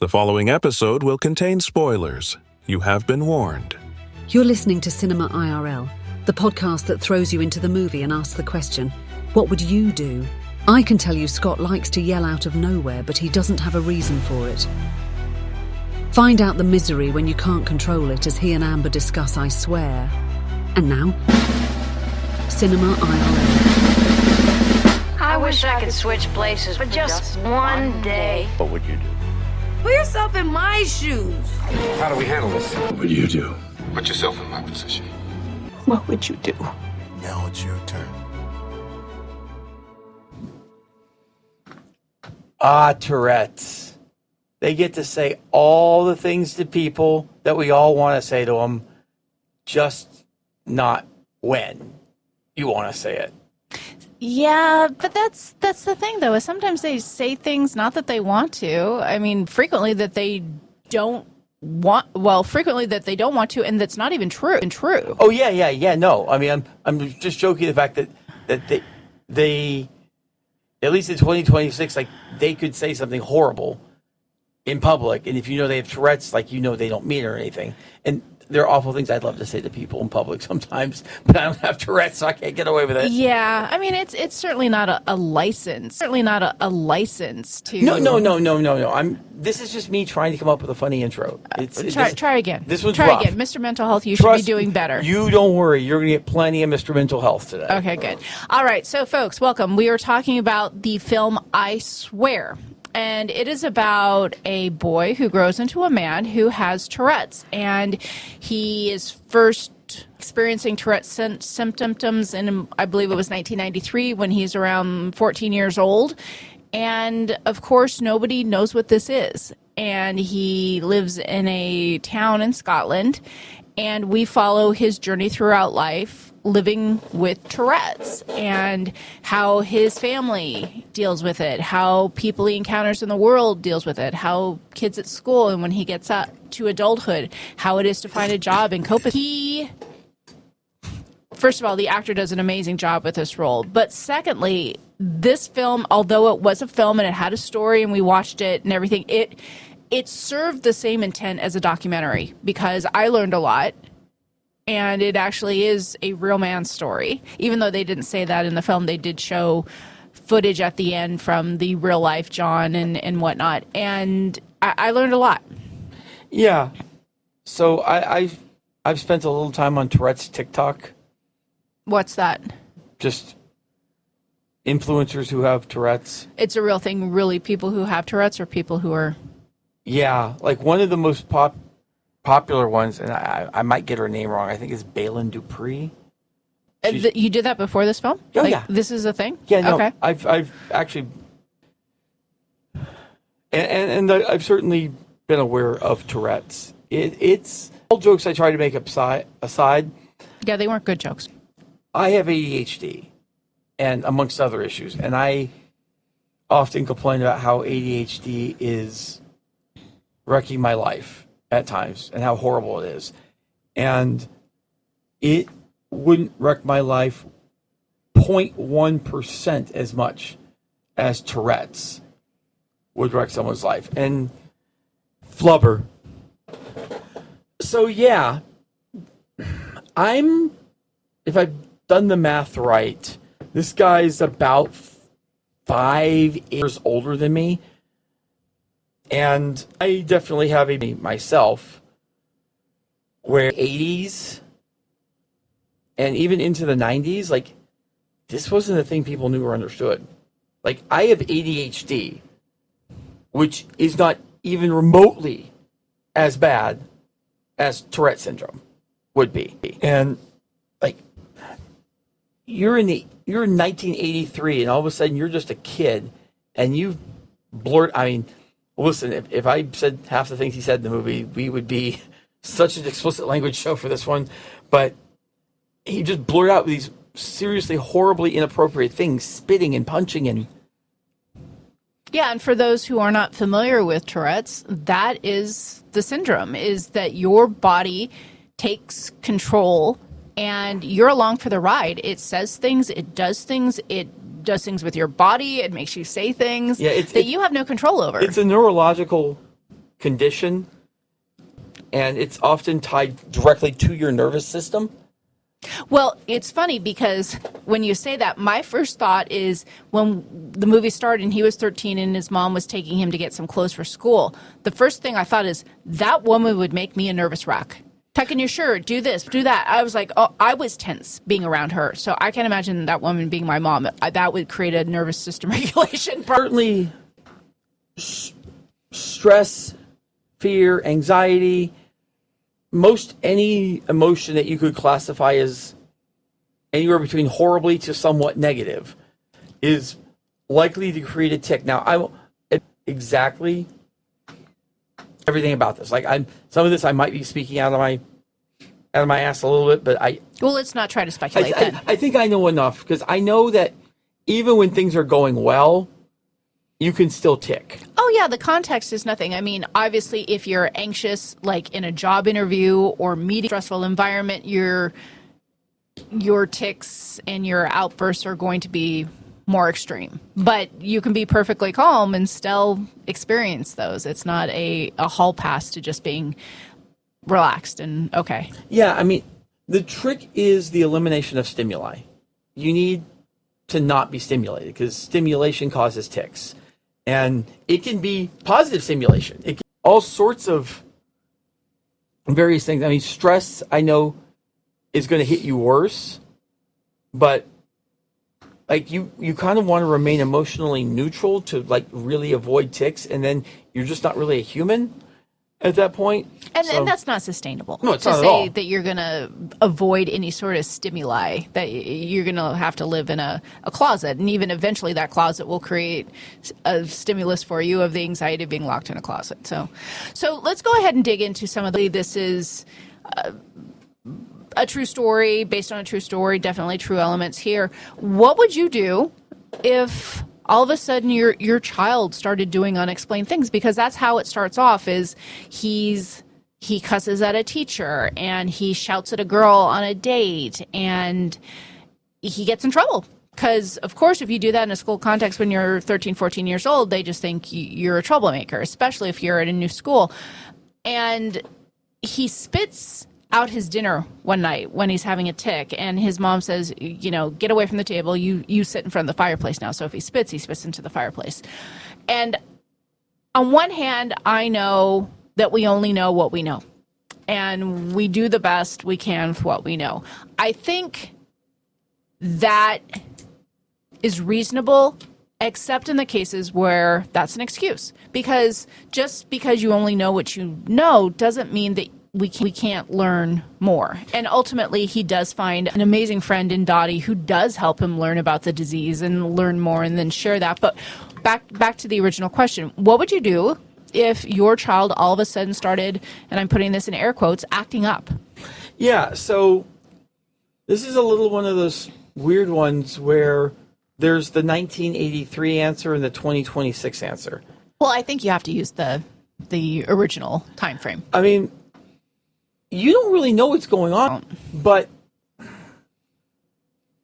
The following episode will contain spoilers. You have been warned. You're listening to Cinema IRL, the podcast that throws you into the movie and asks the question, what would you do? I can tell you Scott likes to yell out of nowhere, but he doesn't have a reason for it. Find out the misery when you can't control it as he and Amber discuss I Swear. And now, Cinema IRL. I wish I could switch places for just one day. What would you do? Put yourself in my shoes. How do we handle this? What would you do? Put yourself in my position. What would you do? Now it's your turn. Tourette's. They get to say all the things to people that we all want to say to them, just not when you want to say it. Yeah, but that's the thing, though, is sometimes they say things not that they want to. I mean, frequently that they don't want to, and that's not even true. Oh, yeah. No, I mean, I'm just joking the fact that they at least in 2026, like, they could say something horrible in public, and if you know they have Tourette's, like, you know they don't mean it or anything. And there are awful things I'd love to say to people in public sometimes, but I don't have Tourette's, so I can't get away with it. Yeah, I mean, it's certainly not a license. Certainly not a license to. No. This is just me trying to come up with a funny intro. Try again. This one's try rough. again, Mr. Mental Health. You should be doing better. You don't worry. You're going to get plenty of Mr. Mental Health today. Okay, good. All right, so folks, welcome. We are talking about the film I Swear. And it is about a boy who grows into a man who has Tourette's. And he is first experiencing Tourette's symptoms in, I believe it was 1993, when he's around 14 years old. And, of course, nobody knows what this is. And he lives in a town in Scotland. And we follow his journey throughout life, living with Tourette's, and how his family deals with it, how people he encounters in the world deals with it, how kids at school, and when he gets up to adulthood, how it is to find a job and cope with it. First of all, the actor does an amazing job with this role. But secondly, this film, although it was a film and it had a story and we watched it and everything, it served the same intent as a documentary, because I learned a lot. And it actually is a real man's story. Even though they didn't say that in the film, they did show footage at the end from the real life John and whatnot. And I learned a lot. Yeah. So I've spent a little time on Tourette's TikTok. What's that? Just influencers who have Tourette's. It's a real thing, really? People who have Tourette's, or people who are... Yeah, like one of the most popular ones, and I might get her name wrong, I think it's Balin Dupree. You did that before this film? Oh, yeah. This is a thing? Yeah, no, okay. I've actually... And I've certainly been aware of Tourette's. It's... All jokes I try to make aside... Yeah, they weren't good jokes. I have ADHD, and amongst other issues, and I often complain about how ADHD is wrecking my life at times and how horrible it is. And it wouldn't wreck my life 0.1% as much as Tourette's would wreck someone's life. And flubber. So yeah, if I've done the math right, this guy's about 5 years older than me. And I definitely have a myself where 80s and even into the 90s, like, this wasn't a thing people knew or understood. Like, I have ADHD, which is not even remotely as bad as Tourette syndrome would be. And, like, you're in 1983, and all of a sudden you're just a kid, and you blurt, I mean... Listen, if I said half the things he said in the movie, we would be such an explicit language show for this one. But he just blurted out these seriously horribly inappropriate things, spitting and punching and... Yeah, and for those who are not familiar with Tourette's, that is the syndrome, is that your body takes control and you're along for the ride. It says things, it does things with your body, it makes you say things that you have no control over. It's a neurological condition, and it's often tied directly to your nervous system. Well, it's funny because when you say that, my first thought is when the movie started and he was 13 and his mom was taking him to get some clothes for school, the first thing I thought is that woman would make me a nervous wreck. Tuck in your shirt, do this, do that. I was like, oh, I was tense being around her. So I can't imagine that woman being my mom. That would create a nervous system regulation. Certainly, stress, fear, anxiety, most any emotion that you could classify as anywhere between horribly to somewhat negative is likely to create a tic. Now, I won't exactly everything about this. Like some of this I might be speaking out of my ass a little bit, but well, let's not try to speculate then. I think I know enough because I know that even when things are going well, you can still tic. Oh, yeah, the context is nothing. I mean, obviously, if you're anxious, like in a job interview or meeting, stressful environment, your tics and your outbursts are going to be more extreme. But you can be perfectly calm and still experience those. It's not a hall pass to just being relaxed and okay. Yeah, I mean, the trick is the elimination of stimuli. You need to not be stimulated because stimulation causes tics. And it can be positive stimulation. It can all sorts of various things. I mean, stress, I know, is going to hit you worse, but like you kind of want to remain emotionally neutral to like really avoid tics, and then you're just not really a human at that point. And that's not sustainable. No, it's to not at say all. that you're going to avoid any sort of stimuli, that you're going to have to live in a closet. And even eventually that closet will create a stimulus for you of the anxiety of being locked in a closet. So let's go ahead and dig into some of this is a true story, based on a true story, definitely true elements here. What would you do if all of a sudden your child started doing unexplained things? Because that's how it starts off, is he cusses at a teacher and he shouts at a girl on a date and he gets in trouble. Because, of course, if you do that in a school context when you're 13, 14 years old, they just think you're a troublemaker, especially if you're at a new school. And he spits out his dinner one night when he's having a tic, and his mom says, get away from the table. You sit in front of the fireplace now. So if he spits into the fireplace. And on one hand, I know that we only know what we know, and we do the best we can with what we know. I think that is reasonable, except in the cases where that's an excuse. Because just because you only know what you know doesn't mean that we can't learn more. And ultimately, he does find an amazing friend in Dottie who does help him learn about the disease and learn more and then share that. But back to the original question, what would you do if your child all of a sudden started, and I'm putting this in air quotes, acting up? Yeah, so this is a little one of those weird ones where there's the 1983 answer and the 2026 answer. Well, I think you have to use the original time frame. I mean, you don't really know what's going on, but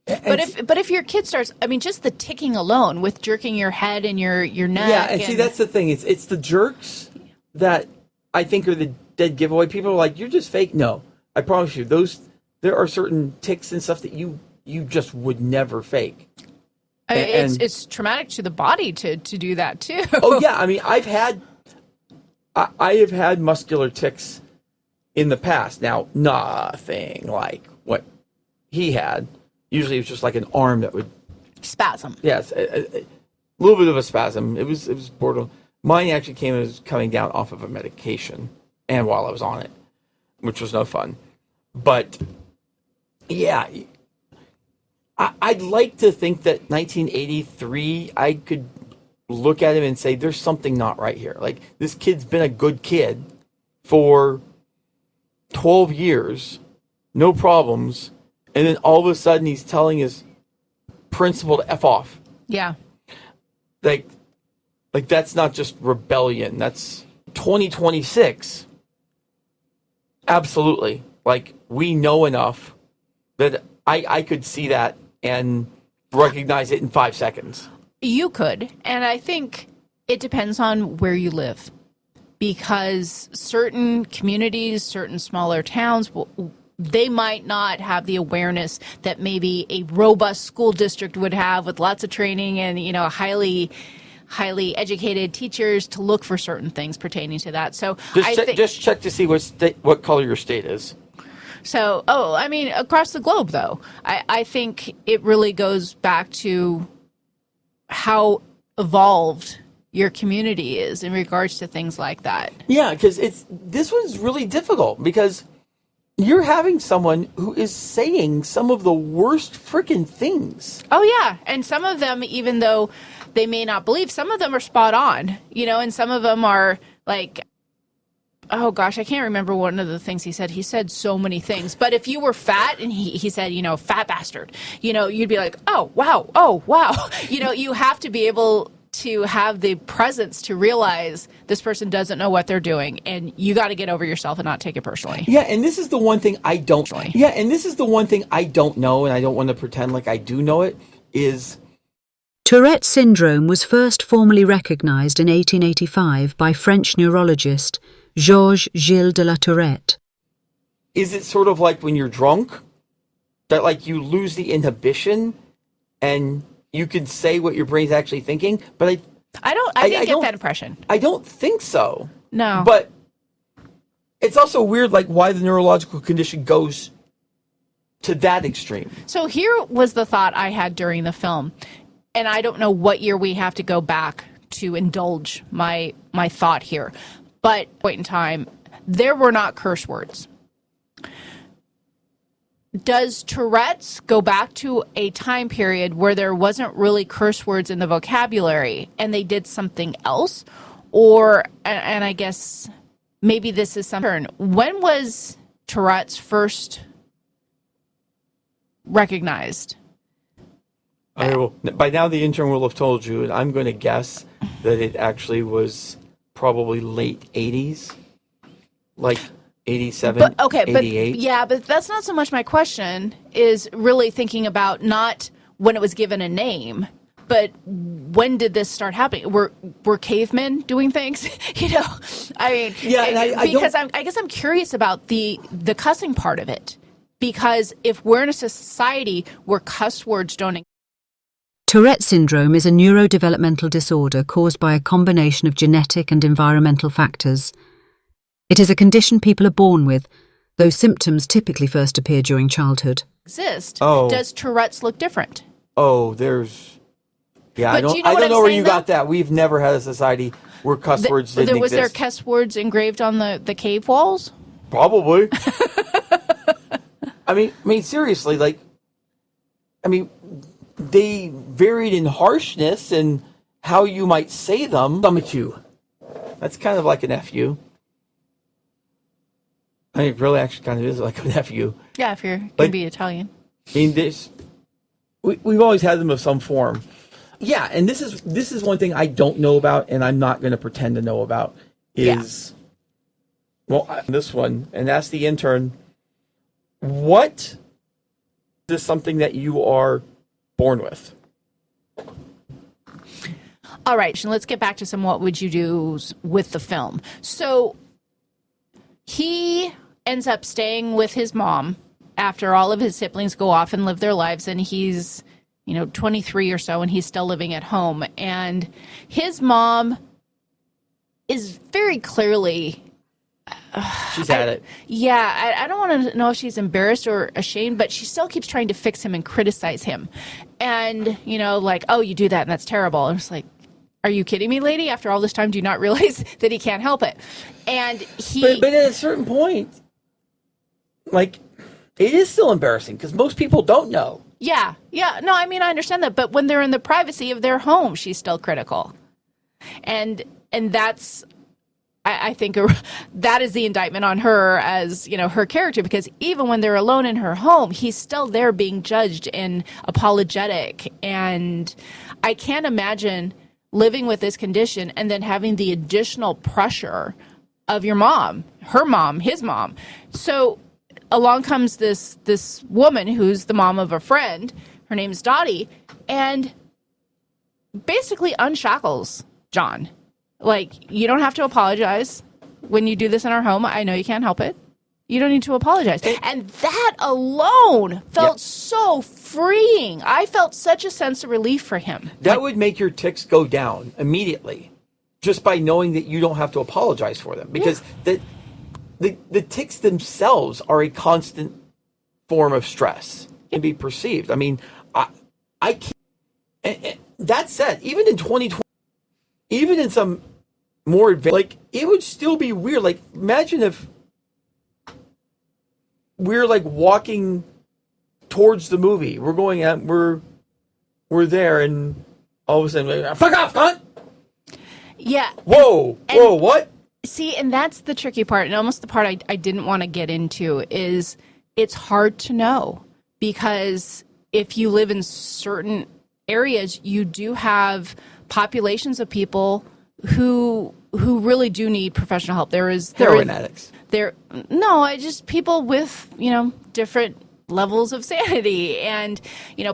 if your kid starts, I mean, just the ticking alone with jerking your head and your neck. Yeah, and see, that's the thing. It's the jerks that I think are the dead giveaway. People are like, you're just fake. No, I promise you, there are certain tics and stuff that you just would never fake. It's traumatic to the body to do that too. Oh yeah, I mean, I have had muscular tics in the past. Now, nothing like what he had. Usually it was just like an arm that would spasm. Yes, a little bit of a spasm. It was borderline. Mine actually came as coming down off of a medication, and while I was on it, which was no fun. But yeah, I'd like to think that 1983, I could look at him and say, there's something not right here. Like, this kid's been a good kid for 12 years, no problems, and then all of a sudden he's telling his principal to F off. Yeah. Like that's not just rebellion. That's 2026. Absolutely. Like, we know enough that I could see that and recognize it in 5 seconds. You could. And I think it depends on where you live. because certain communities, certain smaller towns, they might not have the awareness that maybe a robust school district would have, with lots of training and, highly educated teachers to look for certain things pertaining to that. So just check to see what color your state is. So, across the globe, though, I think it really goes back to how evolved your community is in regards to things like that. Yeah, because this one's really difficult because you're having someone who is saying some of the worst freaking things. Oh, yeah. And some of them, even though they may not believe, some of them are spot on, and some of them are like, oh, gosh, I can't remember one of the things he said. He said so many things. But if you were fat and he said, fat bastard, you'd be like, oh, wow. You have to be able to have the presence to realize this person doesn't know what they're doing, and you got to get over yourself and not take it personally. Yeah, and this is the one thing I don't. Yeah, and this is the one thing I don't know, and I don't want to pretend like I do know it. Is Tourette syndrome was first formally recognized in 1885 by French neurologist Georges Gilles de la Tourette. Is it sort of like when you're drunk, that like you lose the inhibition and you can say what your brain's actually thinking? But I didn't get that impression. I don't think so. No. But it's also weird, like, why the neurological condition goes to that extreme. So here was the thought I had during the film, and I don't know what year we have to go back to indulge my thought here. But at a point in time, there were not curse words. Does Tourette's go back to a time period where there wasn't really curse words in the vocabulary and they did something else? Or, and I guess maybe this is something, when was Tourette's first recognized? By now the intern will have told you, and I'm going to guess that it actually was probably late 80s, like 87, 88. But that's not so much my question, is really thinking about not when it was given a name, but when did this start happening? Were cavemen doing things? I guess I'm curious about the cussing part of it, because if we're in a society where cuss words don't. Tourette syndrome is a neurodevelopmental disorder caused by a combination of genetic and environmental factors. It is a condition people are born with, though symptoms typically first appear during childhood. Does Tourette's look different? Oh, there's... Yeah, I don't know where you got that. We've never had a society where cuss words didn't exist. Was there cuss words engraved on the cave walls? Probably. I mean, seriously, they varied in harshness and how you might say them. Summit you. That's kind of like an F-U. I mean, it really actually kind of is like an F-U. Yeah, if you're going to be Italian. I mean, we've always had them of some form. Yeah, and this is one thing I don't know about, and I'm not going to pretend to know about, is, this one, and ask the intern, what is something that you are born with? All right, let's get back to some what would you do with the film. So he ends up staying with his mom after all of his siblings go off and live their lives, and he's 23 or so, and he's still living at home. And his mom is very clearly... she's at it. Yeah, I don't want to know if she's embarrassed or ashamed, but she still keeps trying to fix him and criticize him. And, oh, you do that and that's terrible. And it's like, are you kidding me, lady? After all this time, do you not realize that he can't help it? And he... But at a certain point, it is still embarrassing because most people don't know. Yeah. No, I understand that. But when they're in the privacy of their home, she's still critical. And that's... I think that is the indictment on her as, her character, because even when they're alone in her home, he's still there being judged and apologetic. And I can't imagine living with this condition and then having the additional pressure of your mom, her mom, his mom. So along comes this woman who's the mom of a friend. Her name's Dottie, and basically unshackles John. You don't have to apologize. when you do this in our home. I know you can't help it. You don't need to apologize. And that alone felt so freeing. I felt such a sense of relief for him. That would make your tics go down immediately, just by knowing that you don't have to apologize for them. Because the tics themselves are a constant form of stress and be perceived. I mean, I can't. And that said, even in 2020, even in some more advanced, like, it would still be weird. Like, imagine if we're like walking towards the movie. We're going at, we're there, and all of a sudden, fuck off, cunt! Yeah. Whoa, what? See, and that's the tricky part, and almost the part I didn't want to get into is it's hard to know, because if you live in certain areas, you do have populations of people who really do need professional help. Heroin addicts. Just people with, different levels of sanity, and,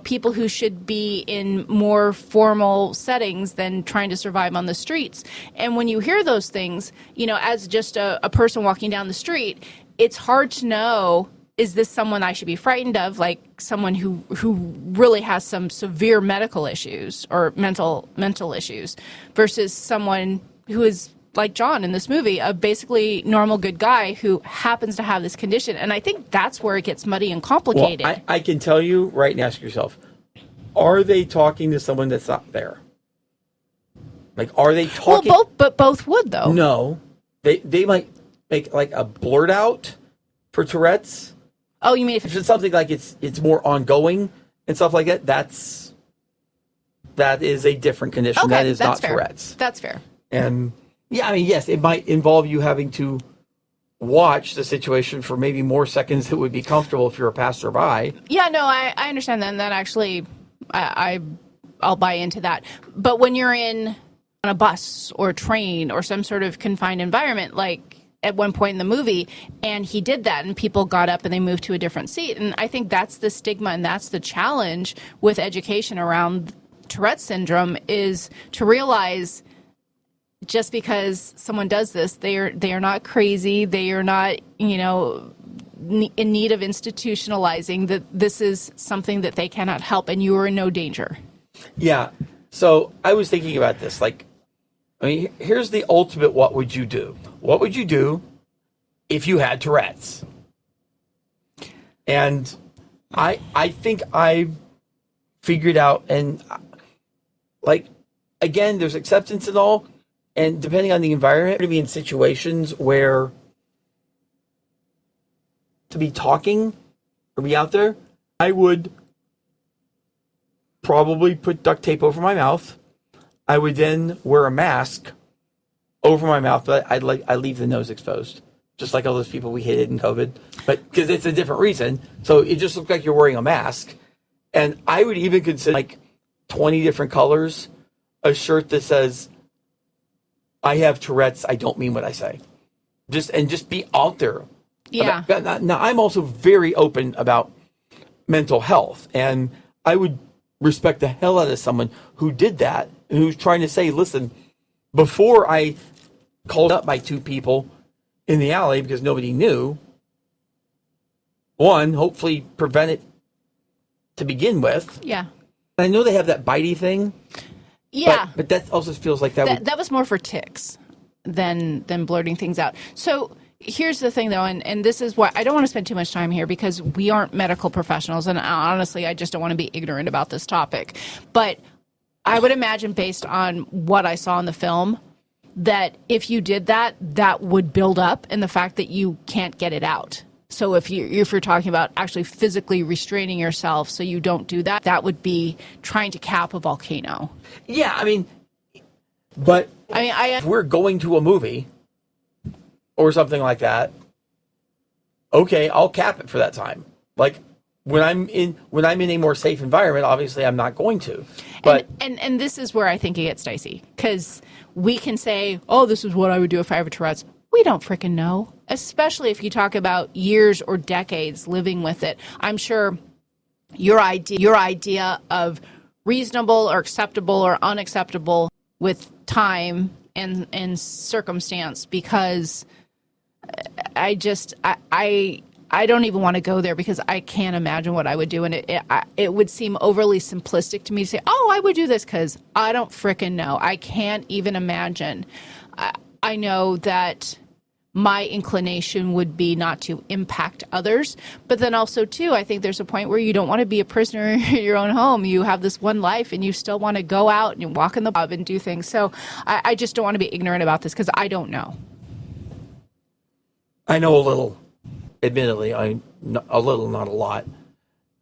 people who should be in more formal settings than trying to survive on the streets. And when you hear those things, as just a person walking down the street, it's hard to know, is this someone I should be frightened of, like someone who really has some severe medical issues or mental issues, versus someone who is like John in this movie, a basically normal, good guy who happens to have this condition. And I think that's where it gets muddy and complicated. Well, I can tell you right now, ask yourself, are they talking to someone that's not there? Like, are they talking? Well, both would, though. No. They might make like a blurt out for Tourette's. Oh, you mean if it's something like it's more ongoing and stuff like that, that is a different condition. Okay, that is not fair. Tourette's. That's fair. And yeah, I mean, yes, it might involve you having to watch the situation for maybe more seconds than would be comfortable if you're a passerby. Yeah, no, I understand that. And that actually, I'll buy into that. But when you're on a bus or a train or some sort of confined environment, like at one point in the movie, and he did that, and people got up and they moved to a different seat. And I think that's the stigma, and that's the challenge with education around Tourette's syndrome, is to realize just because someone does this, they are not crazy. They are not, in need of institutionalizing, that this is something that they cannot help, and you are in no danger. Yeah. So I was thinking about this. Like, I mean, here's the ultimate: what would you do? What would you do if you had Tourette's? And I think I've figured out, and like, again, there's acceptance and all. And depending on the environment, to be in situations where to be talking or be out there, I would probably put duct tape over my mouth. I would then wear a mask over my mouth, but I leave the nose exposed, just like all those people we hated in COVID. But because it's a different reason, so it just looks like you're wearing a mask. And I would even consider like 20 different colors, a shirt that says, I have Tourette's, I don't mean what I say. Just be out there. Yeah. Now, I'm also very open about mental health, and I would respect the hell out of someone who did that, and who's trying to say, listen, before I called up by two people in the alley because nobody knew, one, hopefully prevent it to begin with. Yeah. I know they have that bitey thing. Yeah. But that also feels like that was more for tics than blurting things out. So here's the thing, though, and this is why I don't want to spend too much time here, because we aren't medical professionals, and honestly, I just don't want to be ignorant about this topic. But I would imagine, based on what I saw in the film, that if you did that, that would build up, and the fact that you can't get it out. So if you're talking about actually physically restraining yourself so you don't do that, that would be trying to cap a volcano. Yeah, I mean, if we're going to a movie or something like that, okay, I'll cap it for that time. Like, when I'm in a more safe environment, obviously I'm not going to. But and this is where I think it gets dicey, because we can say, oh, this is what I would do if I have a Tourette's. We don't frickin' know, especially if you talk about years or decades living with it. I'm sure your idea of reasonable or acceptable or unacceptable with time and circumstance, because I just, I don't even want to go there because I can't imagine what I would do. And it would seem overly simplistic to me to say, oh, I would do this because I don't frickin' know. I can't even imagine. I know that my inclination would be not to impact others. But then also, too, I think there's a point where you don't want to be a prisoner in your own home. You have this one life and you still want to go out and walk in the pub and do things. So I just don't want to be ignorant about this because I don't know. I know a little. Admittedly, a little, not a lot.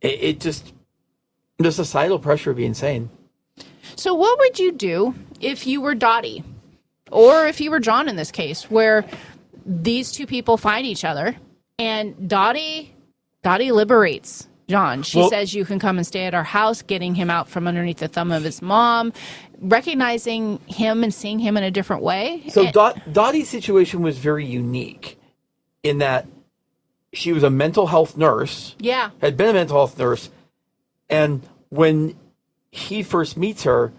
It just, the societal pressure would be insane. So what would you do if you were Dottie, or if you were John in this case, where these two people find each other and Dottie liberates John? She says, you can come and stay at our house, getting him out from underneath the thumb of his mom, recognizing him and seeing him in a different way. So Dottie's situation was very unique in that she was a mental health nurse. Yeah. Had been a mental health nurse. And when he first meets her,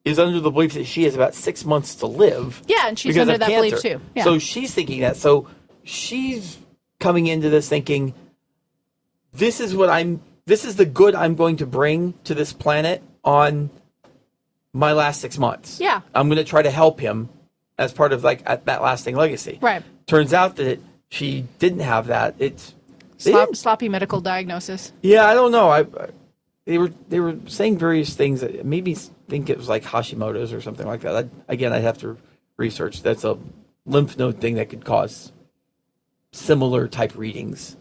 is under the belief that she has about 6 months to live. Yeah, and she's under that belief too. Yeah. So she's thinking that. So she's coming into this thinking, this is the good I'm going to bring to this planet on my last 6 months. Yeah. I'm going to try to help him as part of like that lasting legacy. Right. Turns out that she didn't have that. Sloppy medical diagnosis. Yeah, I don't know. They were saying various things that made me think it was like Hashimoto's or something like that. I'd have to research. That's a lymph node thing that could cause similar type readings,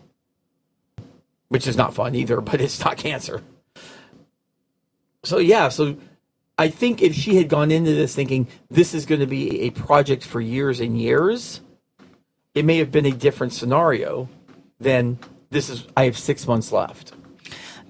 which is not fun either, but it's not cancer. So yeah, I think if she had gone into this thinking this is going to be a project for years and years, it may have been a different scenario than I have 6 months left.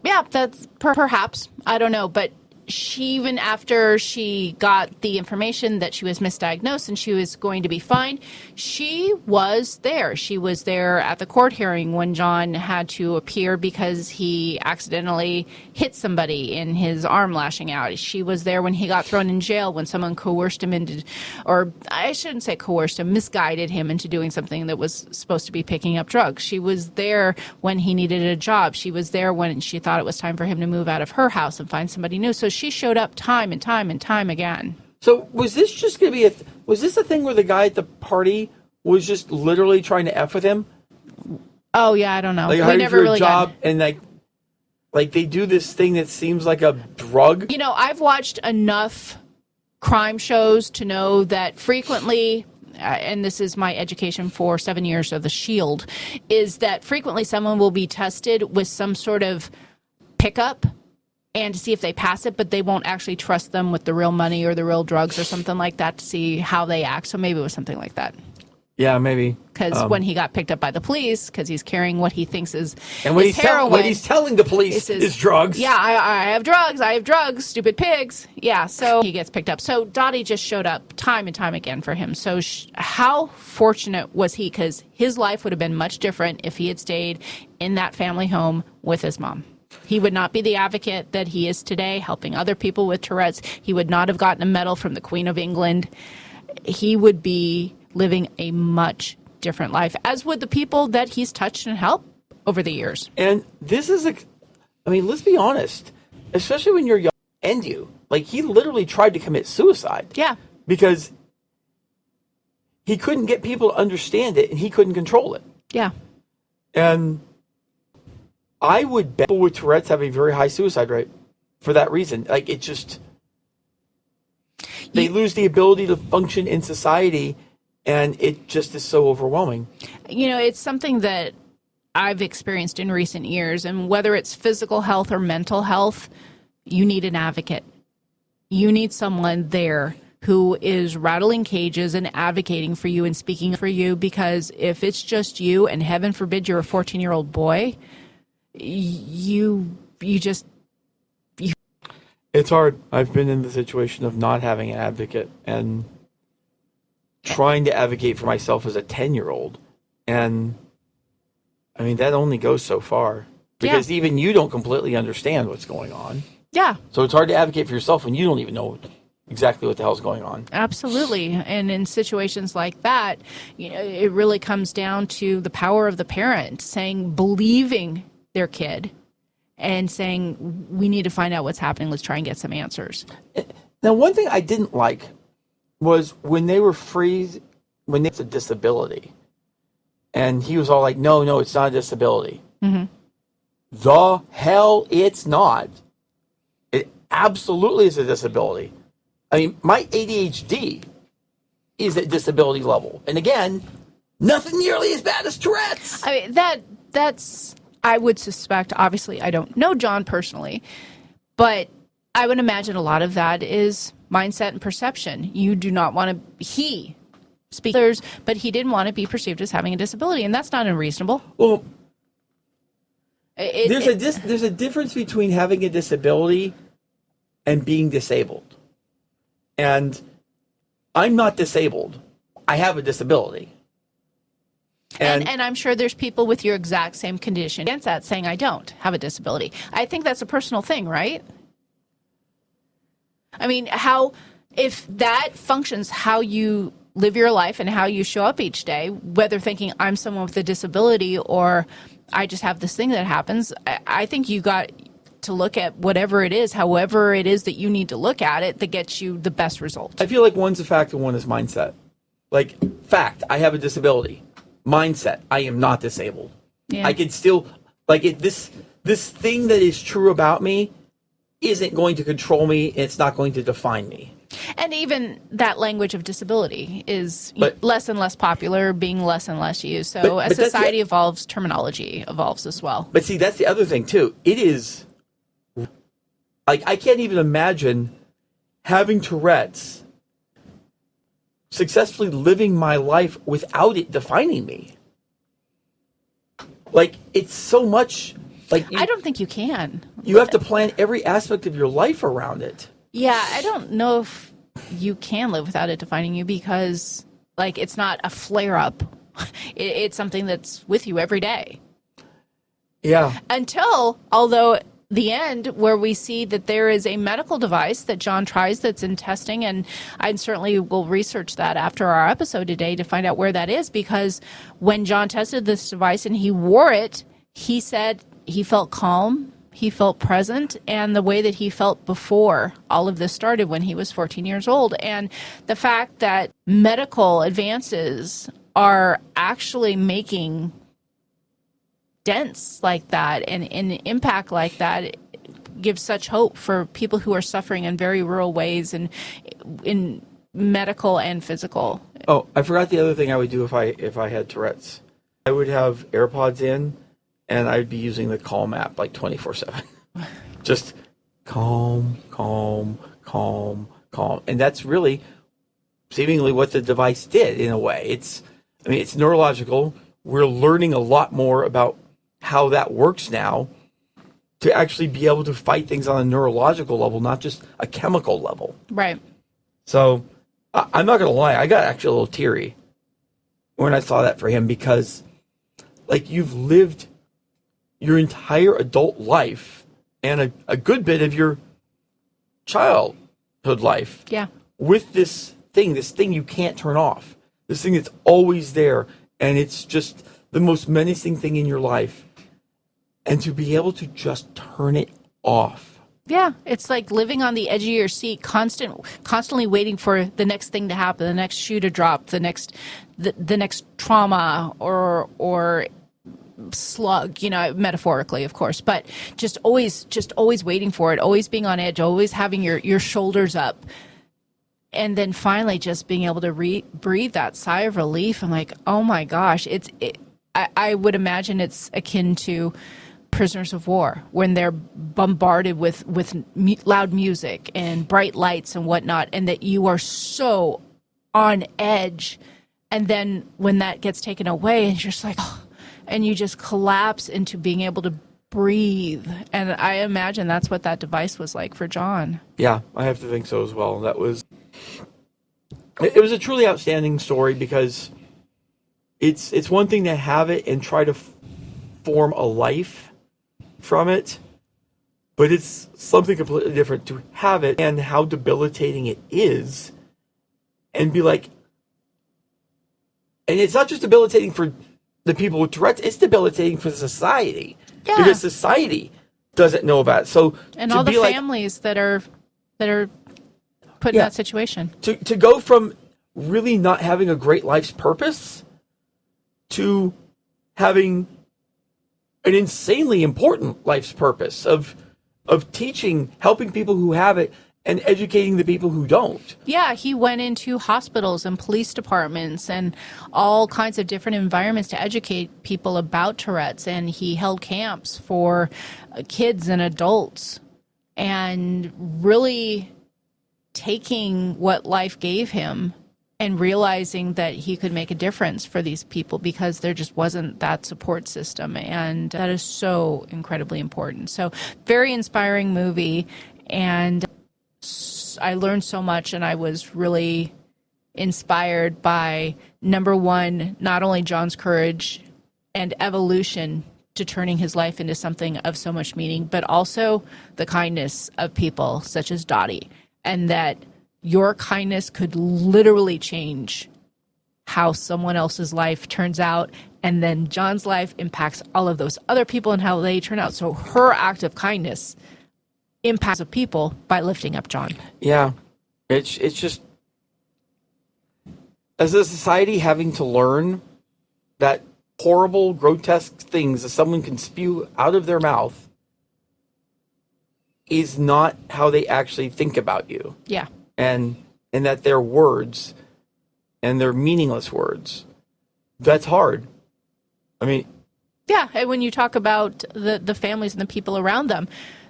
Yeah, that's perhaps. I don't know. But even after she got the information that she was misdiagnosed and she was going to be fine, she was there. She was there at the court hearing when John had to appear because he accidentally hit somebody in his arm lashing out. She was there when he got thrown in jail, when someone coerced him into, or I shouldn't say coerced him, misguided him into doing something that was supposed to be picking up drugs. She was there when he needed a job. She was there when she thought it was time for him to move out of her house and find somebody new. So she showed up time and time and time again. So was this just going to be was this a thing where the guy at the party was just literally trying to F with him? Oh yeah, I don't know. Like, we never really job and like they do this thing that seems like a drug. You know, I've watched enough crime shows to know that frequently, and this is my education for 7 years of The Shield, is that frequently someone will be tested with some sort of pickup and to see if they pass it, but they won't actually trust them with the real money or the real drugs or something like that to see how they act. So maybe it was something like that. Yeah, maybe. Because when he got picked up by the police, because he's carrying what he thinks is heroin. What he's telling the police is drugs. Yeah, I have drugs. I have drugs. Stupid pigs. Yeah, so he gets picked up. So Dottie just showed up time and time again for him. So how fortunate was he? Because his life would have been much different if he had stayed in that family home with his mom. He would not be the advocate that he is today, helping other people with Tourette's. He would not have gotten a medal from the Queen of England. He would be living a much different life, as would the people that he's touched and helped over the years. And this is, let's be honest, especially when you're young, he literally tried to commit suicide. Yeah. Because he couldn't get people to understand it and he couldn't control it. Yeah. And I would bet people with Tourette's have a very high suicide rate for that reason. They lose the ability to function in society, and it just is so overwhelming. You know, it's something that I've experienced in recent years, and whether it's physical health or mental health, you need an advocate. You need someone there who is rattling cages and advocating for you and speaking for you, because if it's just you, and heaven forbid you're a 14-year-old boy, it's hard. I've been in the situation of not having an advocate and trying to advocate for myself as a 10-year-old. And that only goes so far, because even you don't completely understand what's going on. Yeah. So it's hard to advocate for yourself when you don't even know exactly what the hell's going on. Absolutely. And in situations like that, it really comes down to the power of the parent believing their kid and saying, we need to find out what's happening. Let's try and get some answers. Now, one thing I didn't like was when they were when it's a disability. And he was all like, no, it's not a disability. Mm-hmm. The hell it's not. It absolutely is a disability. I mean, my ADHD is at disability level. And again, nothing nearly as bad as Tourette's. I mean, that's, I would suspect, obviously, I don't know John personally, but I would imagine a lot of that is mindset and perception. You do not want to, he speaks, but he didn't want to be perceived as having a disability, and that's not unreasonable. Well, there's a difference between having a disability and being disabled. And I'm not disabled. I have a disability. And I'm sure there's people with your exact same condition against that saying, I don't have a disability. I think that's a personal thing, right? I mean, if that functions how you live your life and how you show up each day, whether thinking I'm someone with a disability or I just have this thing that happens, I think you got to look at whatever it is, however it is that you need to look at it that gets you the best result. I feel like one's a fact and one is mindset. Like, fact, I have a disability. Mindset, I am not disabled. Yeah. I can still, like, this thing that is true about me isn't going to control me, and it's not going to define me. And even that language of disability is less and less popular, being less and less used. So as society evolves, terminology evolves as well. But see, that's the other thing, too. It is, like, I can't even imagine having Tourette's, successfully living my life without it defining me. Like, it's so much, like... I don't think you can. You have to plan every aspect of your life around it. Yeah, I don't know if you can live without it defining you because, like, it's not a flare-up. It's something that's with you every day. Yeah. Until, although the end where we see that there is a medical device that John tries that's in testing, and I certainly will research that after our episode today to find out where that is, because when John tested this device and he wore it, he said he felt calm, he felt present, and the way that he felt before all of this started when he was 14 years old. And the fact that medical advances are actually making dents like that and an impact like that, it gives such hope for people who are suffering in very rural ways and in medical and physical. Oh, I forgot the other thing I would do if I had Tourette's. I would have AirPods in, and I'd be using the Calm app like 24/7. Just calm, calm, calm, calm. And that's really seemingly what the device did in a way. It's neurological. We're learning a lot more about how that works now to actually be able to fight things on a neurological level, not just a chemical level. Right. So I'm not going to lie. I got actually a little teary when I saw that for him because, like, you've lived your entire adult life and a good bit of your childhood life with this thing you can't turn off, this thing that's always there, and it's just the most menacing thing in your life. And to be able to just turn it off. Yeah, it's like living on the edge of your seat, constantly waiting for the next thing to happen, the next shoe to drop, the next trauma or slug, metaphorically, of course, but just always waiting for it, always being on edge, always having your shoulders up. And then finally just being able to breathe that sigh of relief. I'm like, oh my gosh, I would imagine it's akin to prisoners of war when they're bombarded with loud music and bright lights and whatnot, and that you are so on edge. And then when that gets taken away and you're just like, oh, and you just collapse into being able to breathe. And I imagine that's what that device was like for John. Yeah, I have to think so as well. It was a truly outstanding story because it's one thing to have it and try to form a life from it, But it's something completely different to have it and how debilitating it is, and be like, and it's not just debilitating for the people with Tourette's, it's debilitating for society. Yeah. Because society doesn't know about it. So And to all the be like, families that are put in Yeah. that situation. to go from really not having a great life's purpose to having an insanely important life's purpose of teaching, helping people who have it, and educating the people who don't. Yeah, he went into hospitals and police departments and all kinds of different environments to educate people about Tourette's. And he held camps for kids and adults, and really taking what life gave him and realizing that he could make a difference for these people because there just wasn't that support system. And that is so incredibly important. So very inspiring movie. And I learned so much, and I was really inspired by, number one, not only John's courage and evolution to turning his life into something of so much meaning, but also the kindness of people such as Dottie, and that your kindness could literally change how someone else's life turns out, and then John's life impacts all of those other people and how they turn out. So her act of kindness impacts of people by lifting up John. Yeah, it's just, as a society, having to learn that horrible, grotesque things that someone can spew out of their mouth is not how they actually think about you. Yeah. And that they're words, and they're meaningless words. That's hard. I mean, Yeah, and when you talk about the families and the people around them,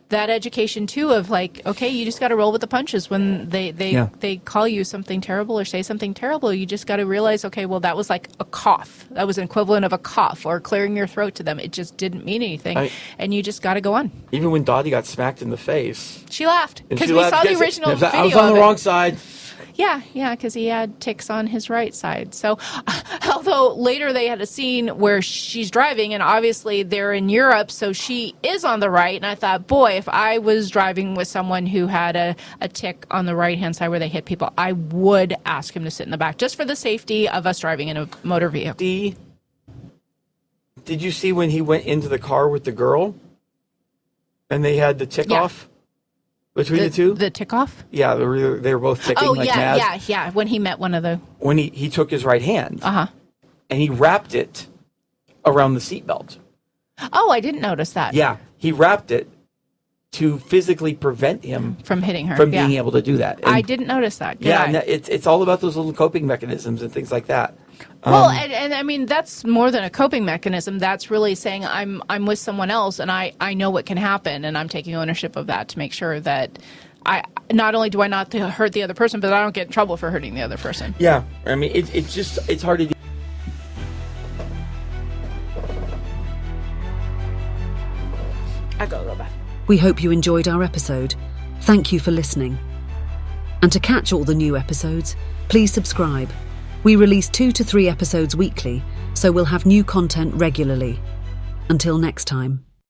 that education too of like, okay, you just got to roll with the punches when they call you something terrible or say something terrible. You just got to realize, okay, well, that was like a cough. That was an equivalent of a cough or clearing your throat to them. It just didn't mean anything, and you just got to go on. even when Dottie got smacked in the face, She laughed and because she we laughed saw the because original video. I was on of the it. wrong side. Yeah, because he had ticks on his right side. So, although later they had a scene where she's driving, and obviously they're in Europe, so she is on the right. And I thought, boy, if I was driving with someone who had a tick on the right-hand side where they hit people, I would ask him to sit in the back, just for the safety of us driving in a motor vehicle. Did you see when he went into the car with the girl, and they had the tick Yeah. off between the two? The tick off? Yeah, they were both ticking Oh, like yeah, mad. yeah. When he met one of the... When he took his right hand, Uh-huh. and he wrapped it around the seatbelt. Oh, I didn't notice that. Yeah, he wrapped it to physically prevent him From hitting her. from yeah. being able to do that. I And- didn't notice that. Did Yeah, I? and it's all about those little coping mechanisms and things like that. Well, and I mean, that's more than a coping mechanism. That's really saying I'm with someone else, and I know what can happen, and I'm taking ownership of that to make sure that I not only do I not hurt the other person, but I don't get in trouble for hurting the other person. Yeah, I mean, it's hard to do. I go back. We hope you enjoyed our episode. Thank you for listening. And to catch all the new episodes, please subscribe. We release 2 to 3 episodes weekly, so we'll have new content regularly. Until next time.